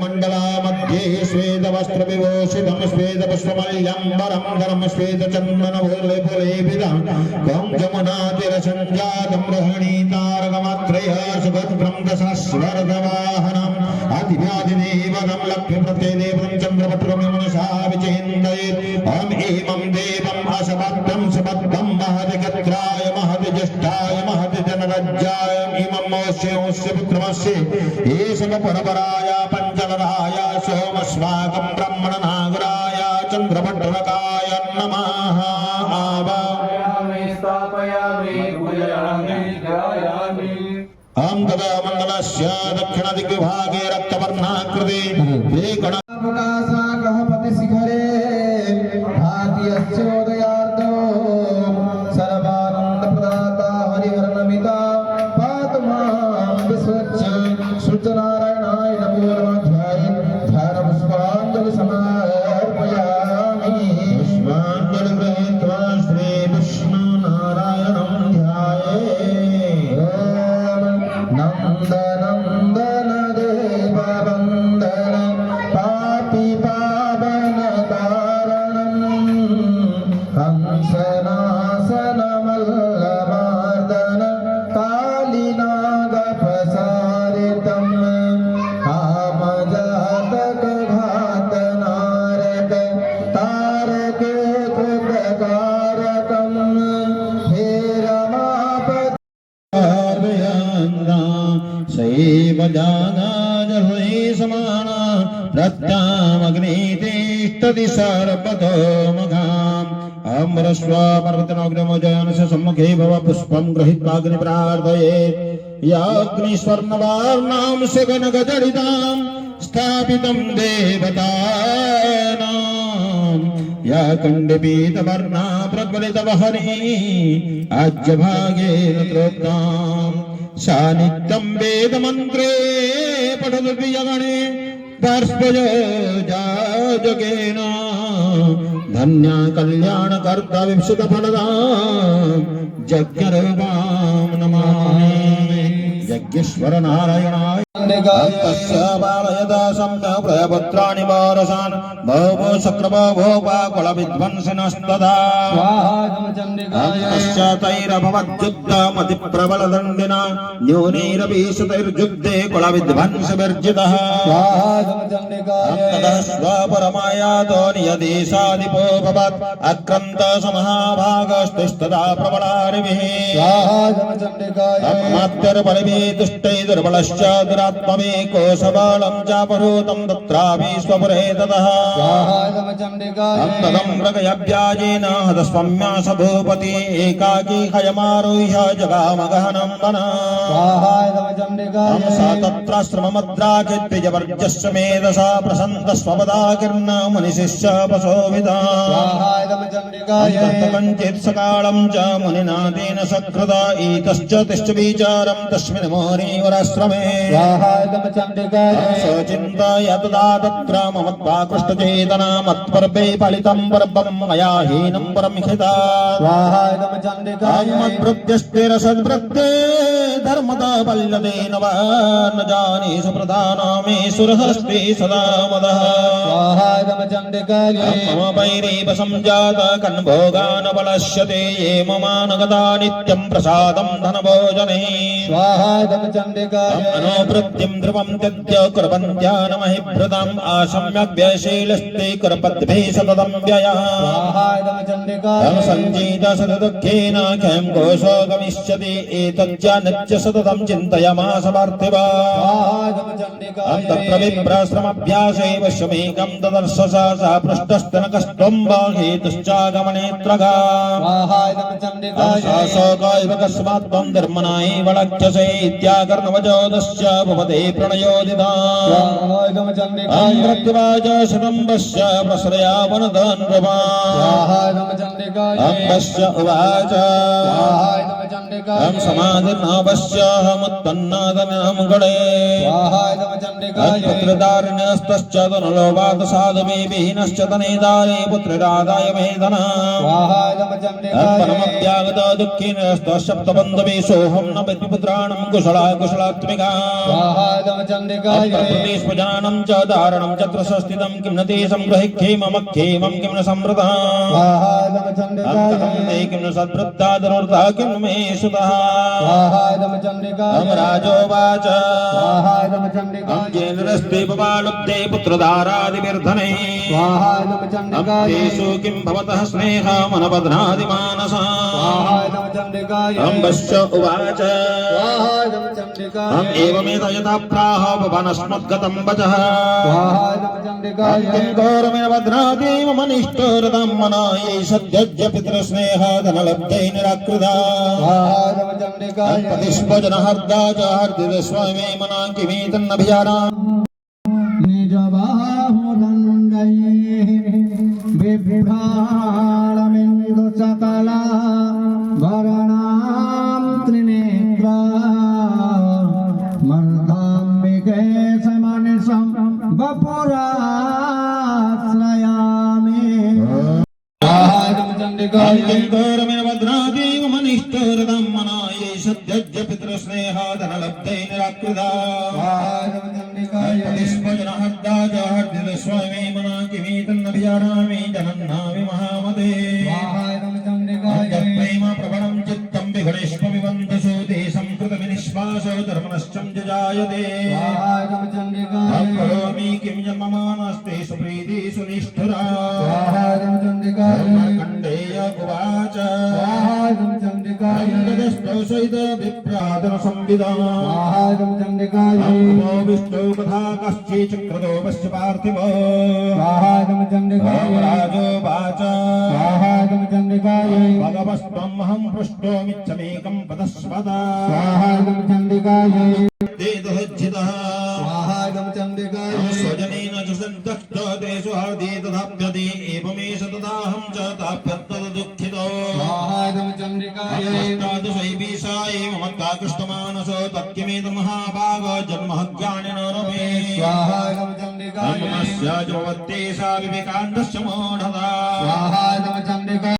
मंडला मध्ये श्वेत वस्त्र विभूषितं श्वेत पुष्पमल्यंबरं धरं श्वेत चंदन भोले भोलेभिदं गं जमुना तीरसंजातं रोहिणी तारकमात्रय सुभद्रं दशस्वर्धवाहनम् आदिव्याधिदेवतं लक्ष्मीप्रत्यदेवं चन्द्रपत्रं मनसा विचिन्तयेत् ॐ एमं देवम् असभद्रं सुभद्रं महदिगत्राय महदिज्येष्ठाय महदिजनरज्जाय इमं मोस्य पुत्रमस्य एषः परपराय पंचलराय सोमस्वागं ब्रह्मण नागराय चंद्रभट्टरकाय नमः। हम तदा मंगलस्य दक्षिणदिग्विभागे रक्तवर्णाकृते शिखरे भारतीयोदयार्दो सर्वानंद प्रदाता हरिवर्णमिता पातु मां विश्वच्छ सूचनारायणाय नमो नमः। ध्यान पुष्पांजलि समर्पयामि। पुष्पांजलि गृहीत्वा श्री विष्णु नारायणं ध्यायेत्। नंद नंदन देव वंदन पापी पावन कारणं कंसनासन मल्लमर्दन कालिनाग प्रसारितं कामजातक घात नारक तारके कृतकारकं हे रमापति शैव जानाजहै समाना प्रत्यामग्नितिष्ठति सर्वतोमुखाम् अमृतस्वामर्तनोग्नमोजनस्य सम्मुखे भव पुष्पं गृहीत्वा अग्नि प्रार्थयेत्। याग्निस्वर्णवर्णां सुगनगजडितां स्थापितं देवतानां या कण्डपीतवर्णा प्रज्वलितवहनी आज्यभागेन प्रोक्ताम् सा नित्यं वेदमन्त्रे पठतु प्रियगणे पार्श्वजोजाजगेन धन्या कल्याणकर्ता विंशतफलदा यज्ञरूपां नमामि। यज्ञेश्वर नारायणाय तस्य बालयदासं न प्रयपुत्राणि वारसान् भवो शक्रभो कुलविध्वंसिनस्तदा तस्य तैरभवद्युद्धमतिप्रबलदण्डिना न्यूनैरपि सुतैर्युद्धे कुलविध्वंसविर्जितः ततः स्वपरमायातो नियदेशाधिपो भवत् अक्रन्त समहाभागस्तुस्तदा प्रबलारिभिः मात्यर्बलिभिः तुष्टै दुर्बलश्च दुरात्मवे कोशबालं चापहूतं तत्रापि स्वपुरे ततः तदं मृगयव्याजेन हतस्वम्यास भूपति एकाकी हयमारुह्य जगामगहनं वना स तत्राश्रममद्राकिद्विजवर्जस्य मेधसा प्रसन्तस्वपदाकिर्न मुनिशिष्य पशोभिता कञ्चित् सकालं च मुनिना तेन सकृता एतश्च तिष्ठ विचारं तस्मिन् मुनिवराश्रमे सचिन्ताय तदा तत्र ममत्वाकृष्टचेतना मत्पर्वे फलितं पर्वं मया हीनं परमिहिता मद्भृत्यस्तिरसद्भृत्ते धर्मदा बल्यतेन वा न जाने सुप्रधाना मे सुरहस्ते सदा मदः मम वैरीव संजात कन्भोगान् बलश्यते ये ममानगता नित्यं प्रसादं धनभोजने अनुवृत्तिं ध्रुवं त्यज्य कुर्वन्त्या न महिभृताम् आशम्यग्व्यशीलस्ते कुर्पद्भिः सततं व्ययः सञ्जीत सतदुःखेन खं घोषो गमिष्यति एतच्च नित्य सततं चिन्तयमास पार्थिवाः तत्र विप्राश्रमभ्यासे वश्यमेकं ददर्श सा पृष्ठस्तनकस्त्वं बाहेतुश्चागमनेत्रगाशोकायकस्मात् त्वं धर्मनायैव लक्ष्यसे इत्याकर्णवजोदस्य भवते प्रणयोदिता मृत्युवाच शतम्बस्य प्रश्रया वनदन्वपा अम्बस्य उवाच अहं समाधिर्नावश्याहमुत्पन्नादनामुगणे पुत्रदारिण्यस्तश्च तनुलोपात् साधुभिः तनेदारे पुत्ररादाय मेदना परमव्यागत दुःखिनस्तशब्दबन्धवे सोऽहं न पितृपुत्राणं कुशलाय कुशलात्मिका प्रदेशपजानं च धारणं च त्रसस्थितं किं न ते संग्रहिक्षेममक्षेमं किं न संवृतः किं न सद्वृत्तादरुर्धः किं न मे सुतः राजोवाच जेनरस्ते पपालुप्ते पुत्रधारादिविर्धने तेषु किं भवतः स्नेहमनबध्नादिमानसा अम्बश्च उवाच हम एवमेत यथा प्राह पवनस्मद्गतं वचः किं गौरमेण बध्नाति मम निष्ठुरतं मना ये सद्यज्य पितृस्नेहादनलब्धे निराकृता प्रतिस्पजनहर्दा च हर्दिस्वमे मना किमेतन्नभियानाम् निजबाहुदण्डैः बिभ्राणमिन्दुचकला भरणां त्रिनेत्रा मन्दाम्बिके समनिशं वपुराश्रयामि गौरमेण बध्नाति मम निष्ठुरतं मना ये सद्यज्य पितृस्नेहादनलब्धे निराकृता प्रतिस्पजनहर्दा च हर्दिस्वमे मना किमेतन्नभियानामि जनन्नामि महामते प्रेम प्रबलं चित्तं विघ्नेष्वमिवन्दसो ते संकृतविनिश्वासो धर्मनश्चं जायते करोमि किं जन्ममानस्ते सुप्रीतिषु निष्ठुरा मार्कण्डेय उवाच सहित विप्रादन संविदा विष्णु कथा कश्चिचक्रतो पश्य पार्थिव राजोवाच भगवस्त्वमहं पृष्टोमिच्छमेकं पदस्वदा देदुज्जितः स्वजनेन च सन्तष्टो तेषु हार्दे तथाप्यते एवमेष तदाहं च ताप्यत्तदुःखितो तादृशैवीषाय मम काकृष्टमानसो तत्किमेतमहाभाग जन्महज्ञानिनो रमे स्वाहा विवेकान्तस्य मूढता